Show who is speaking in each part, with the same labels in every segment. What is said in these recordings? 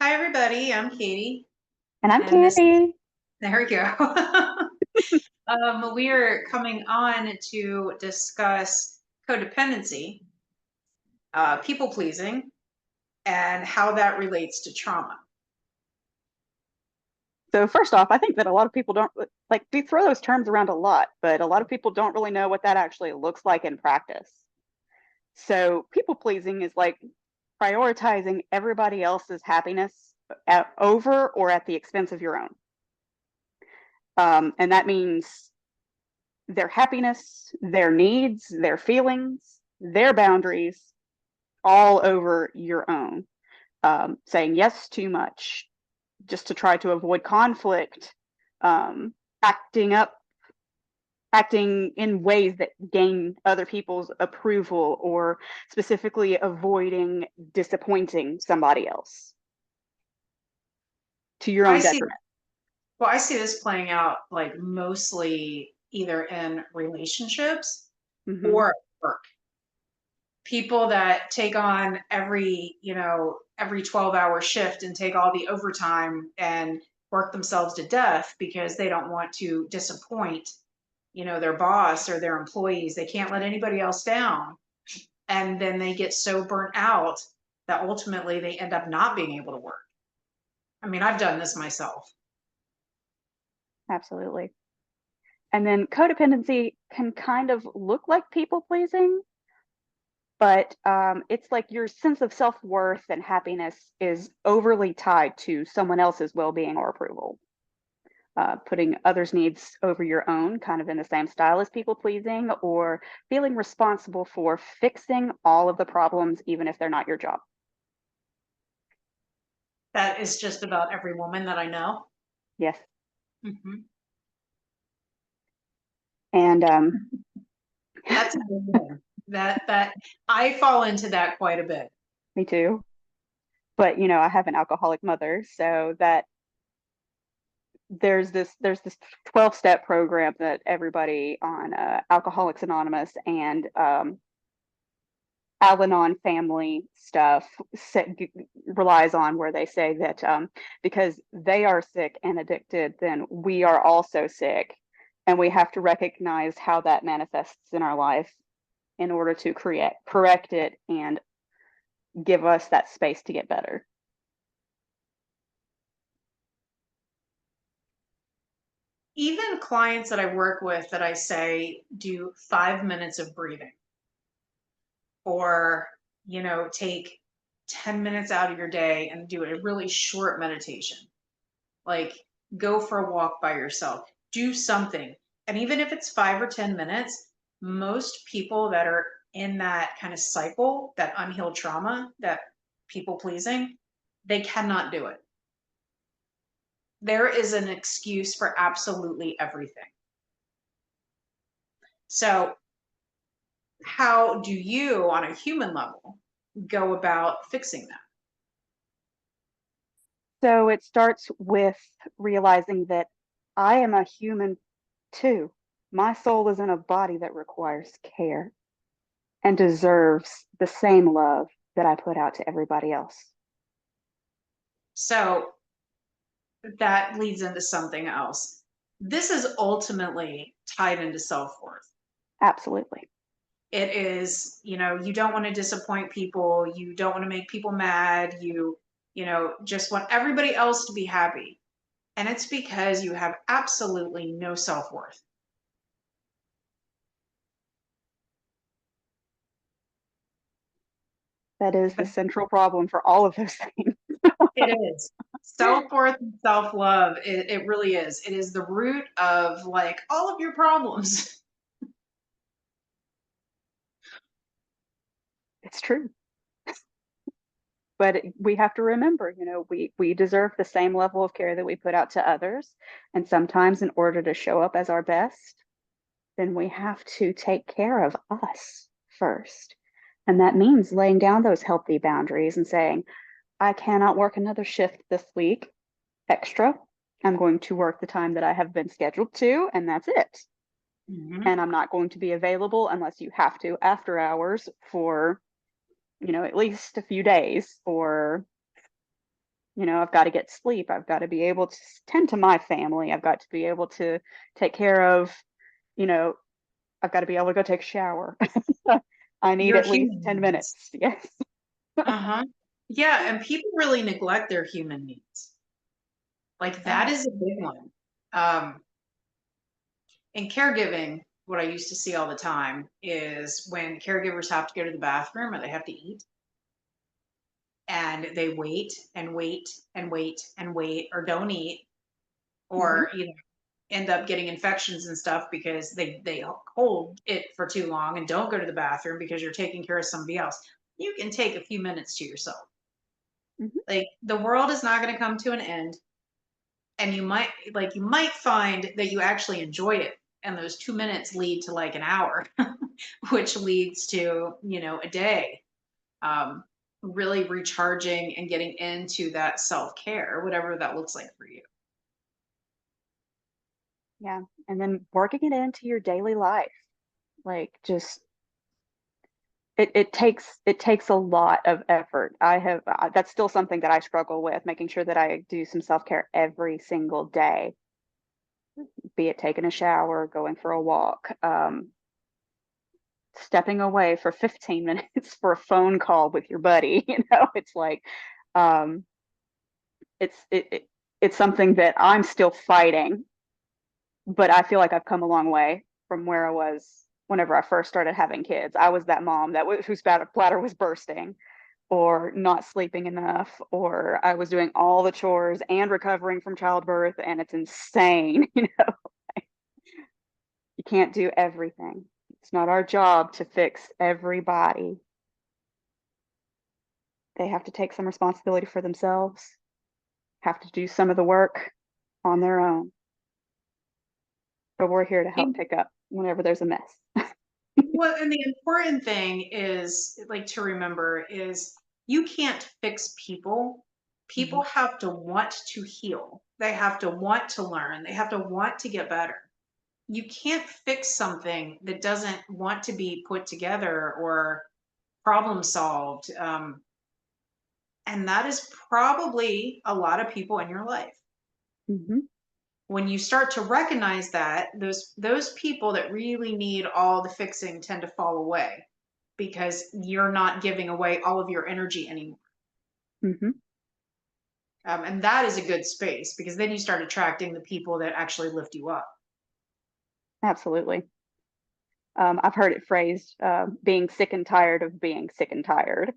Speaker 1: Hi, everybody. I'm Katie,
Speaker 2: And I'm
Speaker 1: and this,
Speaker 2: Carrie.
Speaker 1: there we go. We are coming on to discuss codependency, people pleasing, and how that relates to trauma.
Speaker 2: So first off, I think that a lot of people don't like we throw those terms around a lot, but a lot of people don't really know what that actually looks like in practice. So people pleasing is like prioritizing everybody else's happiness over or at the expense of your own. And that means their happiness, their needs, their feelings, their boundaries, all over your own. Saying yes too much, just to try to avoid conflict, um, acting up, acting in ways that gain other people's approval, or specifically avoiding disappointing somebody else to your
Speaker 1: I
Speaker 2: own
Speaker 1: see,
Speaker 2: detriment.
Speaker 1: well, I see this playing out like mostly either in relationships
Speaker 2: Hmm.
Speaker 1: or at work. People that take on every 12-hour shift and take all the overtime and work themselves to death because they don't want to disappoint, their boss or their employees. They can't let anybody else down. And then they get so burnt out that ultimately they end up not being able to work. I mean, I've done this myself.
Speaker 2: Absolutely. And then codependency can kind of look like people pleasing, but it's like your sense of self-worth and happiness is overly tied to someone else's well-being or approval. Putting others' needs over your own, kind of in the same style as people pleasing, or feeling responsible for fixing all of the problems, even if they're not your job.
Speaker 1: That is just about every woman that I know.
Speaker 2: Yes.
Speaker 1: Hmm.
Speaker 2: And
Speaker 1: That's amazing. That I fall into that quite a bit.
Speaker 2: me too. But I have an alcoholic mother, so that there's this 12-step program that everybody on Alcoholics Anonymous and Al-Anon family stuff relies on, where they say that because they are sick and addicted, then we are also sick, and we have to recognize how that manifests in our life in order to correct it and give us that space to get better.
Speaker 1: Even clients that I work with that I say do 5 minutes of breathing or, take 10 minutes out of your day and do a really short meditation. Like go for a walk by yourself, do something. And even if it's 5 or 10 minutes, most people that are in that kind of cycle, that unhealed trauma, that people pleasing, they cannot do it. There is an excuse for absolutely everything. So how do you, on a human level, go about fixing that?
Speaker 2: So it starts with realizing that I am a human too. My soul is in a body that requires care and deserves the same love that I put out to everybody else.
Speaker 1: So that leads into something else. This is ultimately tied into self worth.
Speaker 2: Absolutely.
Speaker 1: It is, you don't want to disappoint people, you don't want to make people mad, just want everybody else to be happy. And it's because you have absolutely no self worth.
Speaker 2: That is the central problem for all of those things.
Speaker 1: It is. Self-worth and self-love, it really is. It is the root of like all of your problems.
Speaker 2: It's true. But we have to remember, we deserve the same level of care that we put out to others. And sometimes, in order to show up as our best, then we have to take care of us first. And that means laying down those healthy boundaries and saying, I cannot work another shift this week extra. I'm going to work the time that I have been scheduled to, and that's it.
Speaker 1: Mhm.
Speaker 2: And I'm not going to be available unless you have to after hours for, at least a few days, or I've got to get sleep. I've got to be able to tend to my family. I've got to be able to take care of, you know, I've got to be able to go take a shower. I need
Speaker 1: Your
Speaker 2: at least
Speaker 1: human
Speaker 2: 10
Speaker 1: needs.
Speaker 2: minutes. Yes.
Speaker 1: Uh-huh. Yeah, and people really neglect their human needs. Like that
Speaker 2: Oh,
Speaker 1: is a big one. Um, in caregiving, what I used to see all the time is when caregivers have to go to the bathroom or they have to eat and they wait and wait and wait and wait or don't eat
Speaker 2: hmm
Speaker 1: or end up getting infections and stuff because they hold it for too long and don't go to the bathroom because you're taking care of somebody else. You can take a few minutes to yourself.
Speaker 2: hmm
Speaker 1: Like the world is not going to come to an end, and you might find that you actually enjoy it, and those 2 minutes lead to like an hour, which leads to a day. Um, really recharging and getting into that self care, whatever that looks like for you.
Speaker 2: Yeah. And then working it into your daily life, like just it takes a lot of effort. That's still something that I struggle with, making sure that I do some self-care every single day, be it taking a shower, going for a walk, stepping away for 15 minutes for a phone call with your buddy. It's like um it's it's something that I'm still fighting, but I feel like I've come a long way from where I was whenever I first started having kids. I was that mom whose bladder was bursting, or not sleeping enough, or I was doing all the chores and recovering from childbirth, and it's insane. You can't do everything. It's not our job to fix everybody. They have to take some responsibility for themselves, have to do some of the work on their own. But we're here to help
Speaker 1: And
Speaker 2: pick up whenever there's a mess.
Speaker 1: the important thing is like to remember is you can't fix people. People
Speaker 2: Mhm.
Speaker 1: have to want to heal. They have to want to learn. They have to want to get better. You can't fix something that doesn't want to be put together or problem solved. And that is probably a lot of people in your life.
Speaker 2: Mhm.
Speaker 1: When you start to recognize that, those people that really need all the fixing tend to fall away because you're not giving away all of your energy anymore.
Speaker 2: Mhm.
Speaker 1: And that is a good space because then you start attracting the people that actually lift you up.
Speaker 2: Absolutely. I've heard it phrased, being sick and tired of being sick and tired.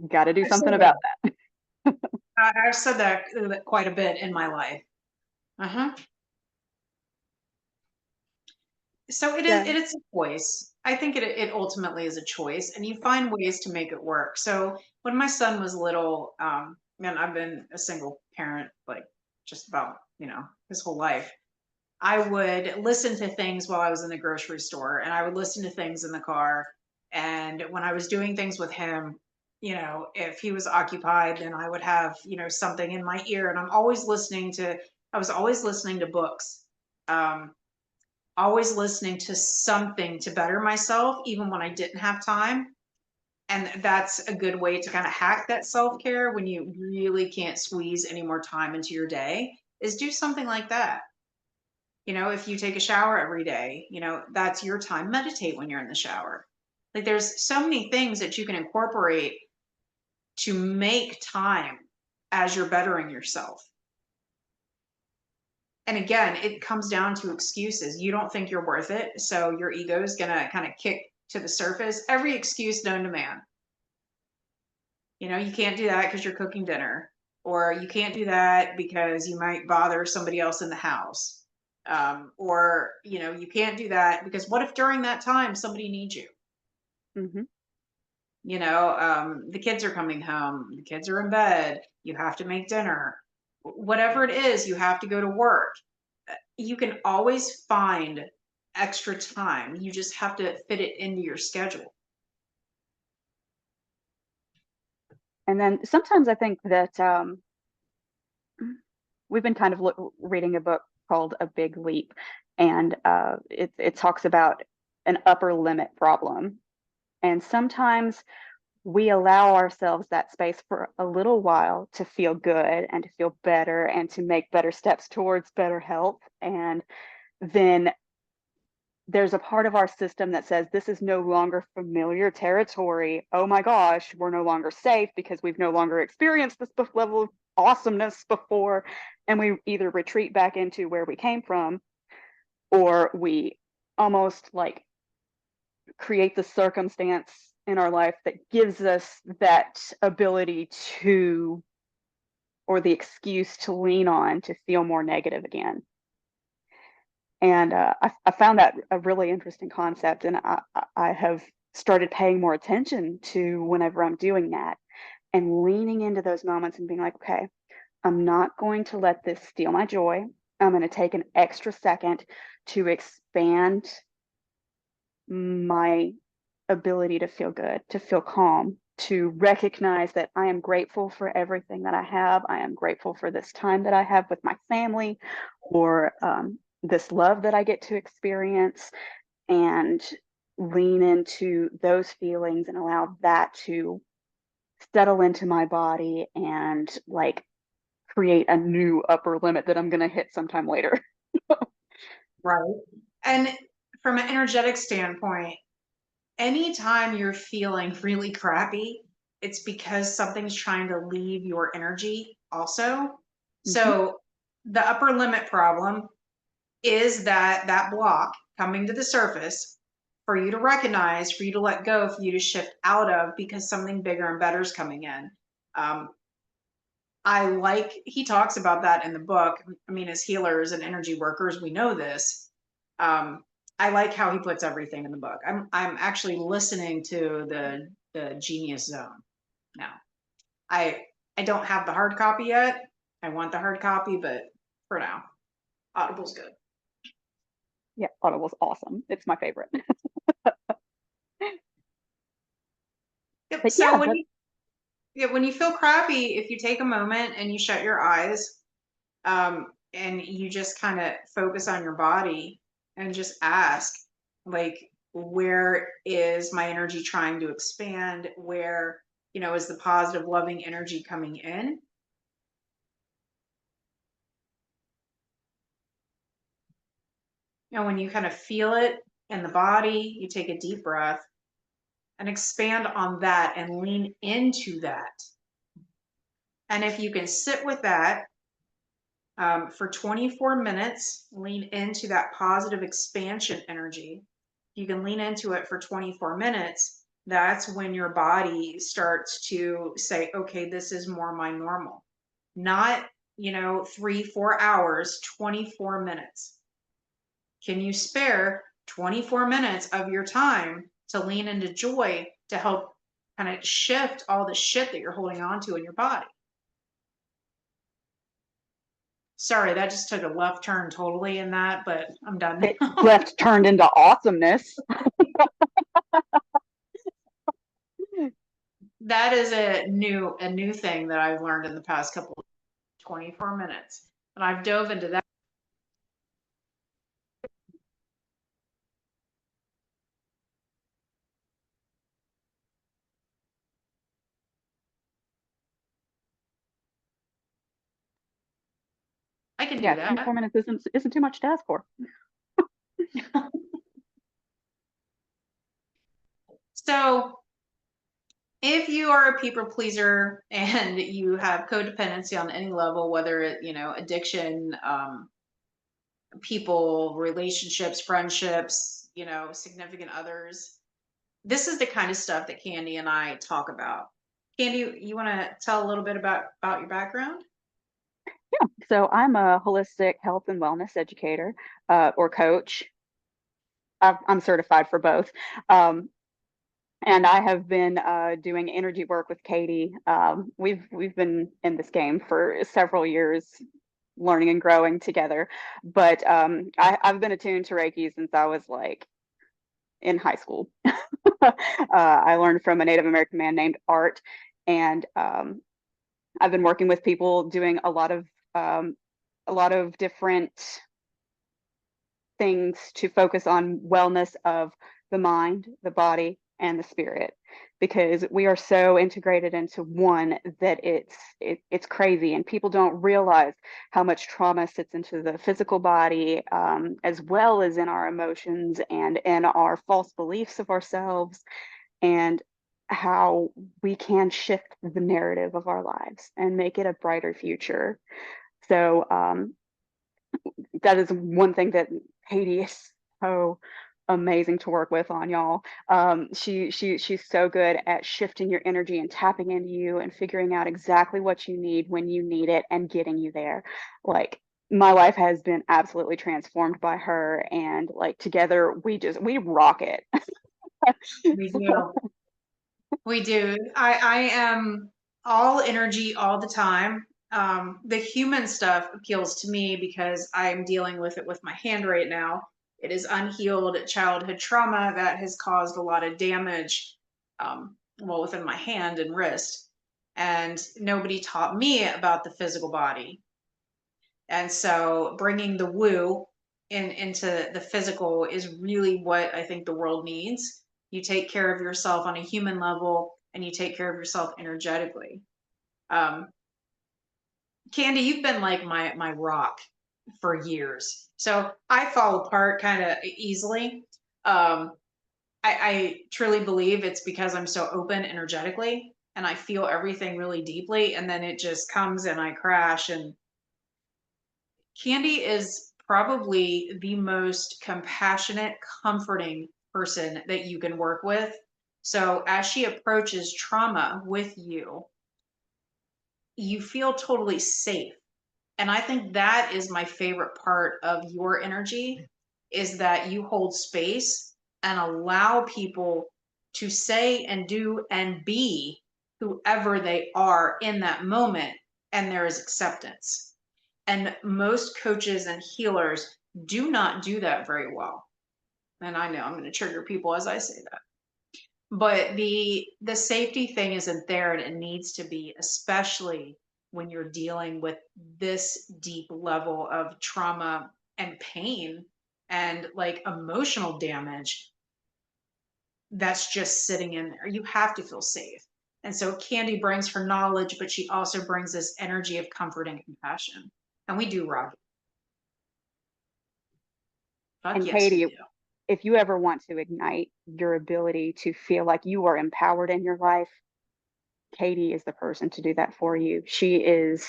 Speaker 2: Got to do
Speaker 1: I've said
Speaker 2: something about
Speaker 1: that.
Speaker 2: that.
Speaker 1: I've said that quite a bit in my life. Uh-huh. So it is
Speaker 2: Yeah.
Speaker 1: it is a choice. I think it ultimately is a choice, and you find ways to make it work. So when my son was little, and I've been a single parent like just about his whole life. I would listen to things while I was in the grocery store, and I would listen to things in the car. And when I was doing things with him, if he was occupied, then I would have something in my ear, and I was always listening to books. Um, Always listening to something to better myself, even when I didn't have time. And that's a good way to kind of hack that self care when you really can't squeeze any more time into your day, is do something like that. If you take a shower every day, that's your time. Meditate when you're in the shower. Like there's so many things that you can incorporate to make time as you're bettering yourself. And again, it comes down to excuses. You don't think you're worth it, so your ego is gonna kind of kick to the surface every excuse known to man. You can't do that because you're cooking dinner, or you can't do that because you might bother somebody else in the house, or you can't do that because what if during that time somebody needs you?
Speaker 2: Mhm.
Speaker 1: The kids are coming home, the kids are in bed, you have to make dinner, whatever it is, you have to go to work. You can always find extra time. You just have to fit it into your schedule.
Speaker 2: And then sometimes I think that we've been kind of reading a book called A Big Leap, and it talks about an upper limit problem. And sometimes we allow ourselves that space for a little while to feel good and to feel better and to make better steps towards better health. And then there's a part of our system that says this is no longer familiar territory. Oh my gosh, we're no longer safe because we've no longer experienced this level of awesomeness before. And we either retreat back into where we came from, or we almost like create the circumstance in our life that gives us that ability to, or the excuse to lean on to feel more negative again. And I found that a really interesting concept, and I have started paying more attention to whenever I'm doing that and leaning into those moments and being like, okay, I'm not going to let this steal my joy. I'm going to take an extra second to expand my ability to feel good, to feel calm, to recognize that I am grateful for everything that I have. I am grateful for this time that I have with my family, or this love that I get to experience, and lean into those feelings and allow that to settle into my body and like create a new upper limit that I'm going to hit sometime later.
Speaker 1: Right. And from an energetic standpoint, anytime you're feeling really crappy, it's because something's trying to leave your energy also.
Speaker 2: Mhm.
Speaker 1: So the upper limit problem is that block coming to the surface for you to recognize, for you to let go, for you to shift out of, because something bigger and better is coming in. Um, he talks about that in the book. I mean, as healers and energy workers, we know this. Um, I like how he puts everything in the book. I'm actually listening to the Genius Zone now. I I don't have the hard copy yet. I want the hard copy, but for now, Audible's good.
Speaker 2: Yeah, Audible's awesome. It's my favorite.
Speaker 1: Yep.
Speaker 2: But
Speaker 1: So
Speaker 2: yeah, that,
Speaker 1: when you feel crappy, if you take a moment and you shut your eyes, and you just kind of focus on your body and just ask, like, where is my energy trying to expand? Where, is the positive, loving energy coming in? And when you kind of feel it in the body, you take a deep breath and expand on that and lean into that. And if you can sit with that for 24 minutes, lean into that positive expansion energy. You can lean into it for 24 minutes. That's when your body starts to say, okay, this is more my normal. Not, 3, 4 hours, 24 minutes. Can you spare 24 minutes of your time to lean into joy to help kind of shift all the shit that you're holding on to in your body? Sorry, that just took a left turn totally in that, but I'm done
Speaker 2: it
Speaker 1: now.
Speaker 2: left turned into awesomeness.
Speaker 1: That is a new thing that I've learned in the past couple of 24 minutes. And I've dove into that. I can do
Speaker 2: Yeah,
Speaker 1: that.
Speaker 2: 24 minutes isn't too much to ask for.
Speaker 1: So if you are a people pleaser and you have codependency on any level, whether it, addiction, people, relationships, friendships, significant others, this is the kind of stuff that Kandi and I talk about. Kandi, you want to tell a little bit about your background?
Speaker 2: So I'm a holistic health and wellness educator, or coach. I'm certified for both. And I have been doing energy work with Katie. We've been in this game for several years, learning and growing together. But I've been attuned to Reiki since I was like in high school. I learned from a Native American man named Art, and I've been working with people doing a lot of different things to focus on wellness of the mind, the body, and the spirit, because we are so integrated into one that it's crazy, and people don't realize how much trauma sits into the physical body, as well as in our emotions and in our false beliefs of ourselves, and how we can shift the narrative of our lives and make it a brighter future. So that is one thing that Katie is so amazing to work with on, y'all. She's so good at shifting your energy and tapping into you and figuring out exactly what you need when you need it and getting you there. Like, my life has been absolutely transformed by her, and like together we rock it.
Speaker 1: We do. We do. I am all energy all the time. The human stuff appeals to me because I'm dealing with it with my hand right now. It is unhealed childhood trauma that has caused a lot of damage, well, within my hand and wrist. And nobody taught me about the physical body. And so bringing the woo into the physical is really what I think the world needs. You take care of yourself on a human level and you take care of yourself energetically. Um, Kandi, you've been like my rock for years. So I fall apart kind of easily. Um, I truly believe it's because I'm so open energetically and I feel everything really deeply, and then it just comes and I crash. And Kandi is probably the most compassionate, comforting person that you can work with. So as she approaches trauma with you, you feel totally safe. And I think that is my favorite part of your energy, is that you hold space and allow people to say and do and be whoever they are in that moment, and there is acceptance. And most coaches and healers do not do that very well. And I know I'm going to trigger people as I say that. But the safety thing isn't there, and it needs to be, especially when you're dealing with this deep level of trauma and pain and like emotional damage that's just sitting in there. You have to feel safe. And so Kandi brings her knowledge, but she also brings this energy of comfort and compassion. And we do rock it. Fuck
Speaker 2: And
Speaker 1: yes, we
Speaker 2: Katie,
Speaker 1: do.
Speaker 2: if you ever want to ignite your ability to feel like you are empowered in your life, Katie is the person to do that for you. She is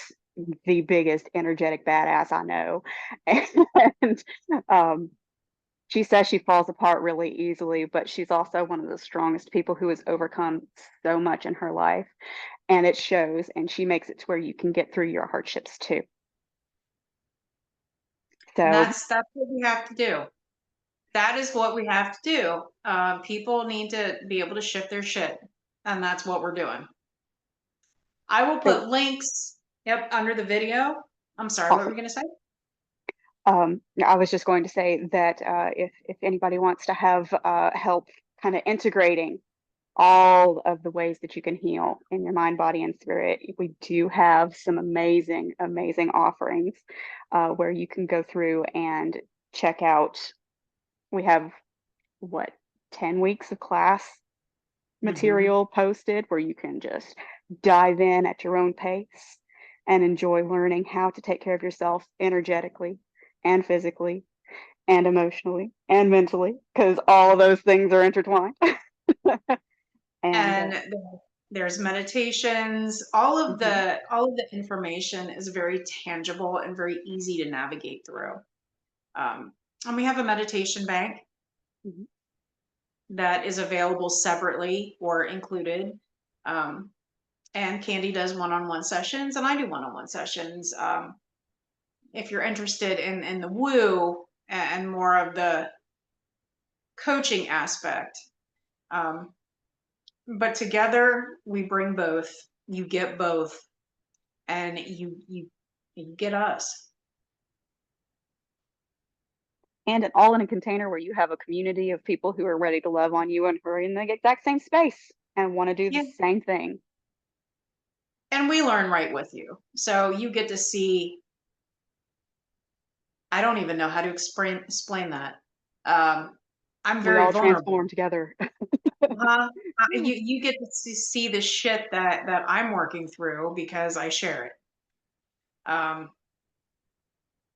Speaker 2: the biggest energetic badass I know. And um, she says she falls apart really easily, but she's also one of the strongest people who has overcome so much in her life. And it shows, and she makes it to where you can get through your hardships too.
Speaker 1: And
Speaker 2: So,
Speaker 1: that's what we have to do. That is what we have to do. People need to be able to shift their shit, and that's what we're doing. I will
Speaker 2: so
Speaker 1: put links, yep, under the video. I'm sorry, what were
Speaker 2: awesome.
Speaker 1: you going to say?
Speaker 2: I was just going to say that if anybody wants to have help kind of integrating all of the ways that you can heal in your mind, body, and spirit, we do have some amazing, amazing offerings where you can go through and check out. We have what, 10 weeks of class
Speaker 1: Hmm.
Speaker 2: material posted where you can just dive in at your own pace and enjoy learning how to take care of yourself energetically and physically and emotionally and mentally, because all of those things are intertwined. And
Speaker 1: And there's meditations. All of
Speaker 2: mhm,
Speaker 1: the information is very tangible and very easy to navigate through. And we have a meditation bank
Speaker 2: mhm.
Speaker 1: that is available separately or included. Um, and Kandi does one-on-one sessions, and I do one-on-one sessions. If you're interested in the woo and more of the coaching aspect, um, but together we bring both. You get both, and you get us.
Speaker 2: And it all in a container where you have a community of people who are ready to love on you and who are in the exact same space and want to do the
Speaker 1: Yeah,
Speaker 2: same thing.
Speaker 1: and we learn right with you, so you get to see. I don't even know how to explain that. Um, I'm
Speaker 2: We
Speaker 1: very
Speaker 2: all
Speaker 1: vulnerable.
Speaker 2: transform together.
Speaker 1: Uh-huh. You get to see the shit that I'm working through because I share it. Um,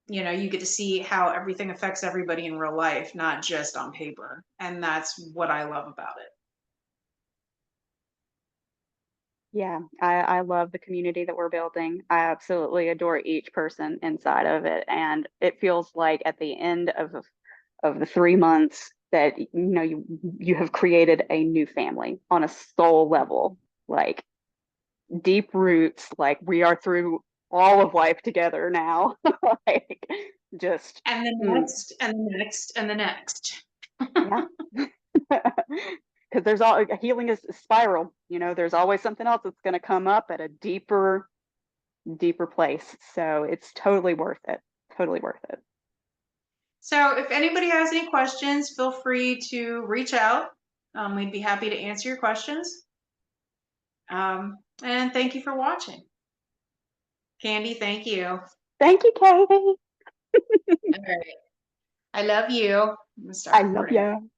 Speaker 1: you get to see how everything affects everybody in real life, not just on paper. And that's what I love about it.
Speaker 2: Yeah, I love the community that we're building. I absolutely adore each person inside of it. And it feels like at the end of the 3 months that you have created a new family on a soul level, like deep roots, like we are through all of life together now. Like just
Speaker 1: And the
Speaker 2: mm,
Speaker 1: next, and the next, and the next.
Speaker 2: yeah. Because there's all healing is a spiral, there's always something else that's going to come up at a deeper place. So it's totally worth it. Totally worth it.
Speaker 1: So if anybody has any questions, feel free to reach out. We'd be happy to answer your questions. And thank you for watching. Kandi, thank you. All
Speaker 2: Thank you, Katie.
Speaker 1: right. I love you. I'm gonna
Speaker 2: I
Speaker 1: start
Speaker 2: love
Speaker 1: recording.
Speaker 2: you.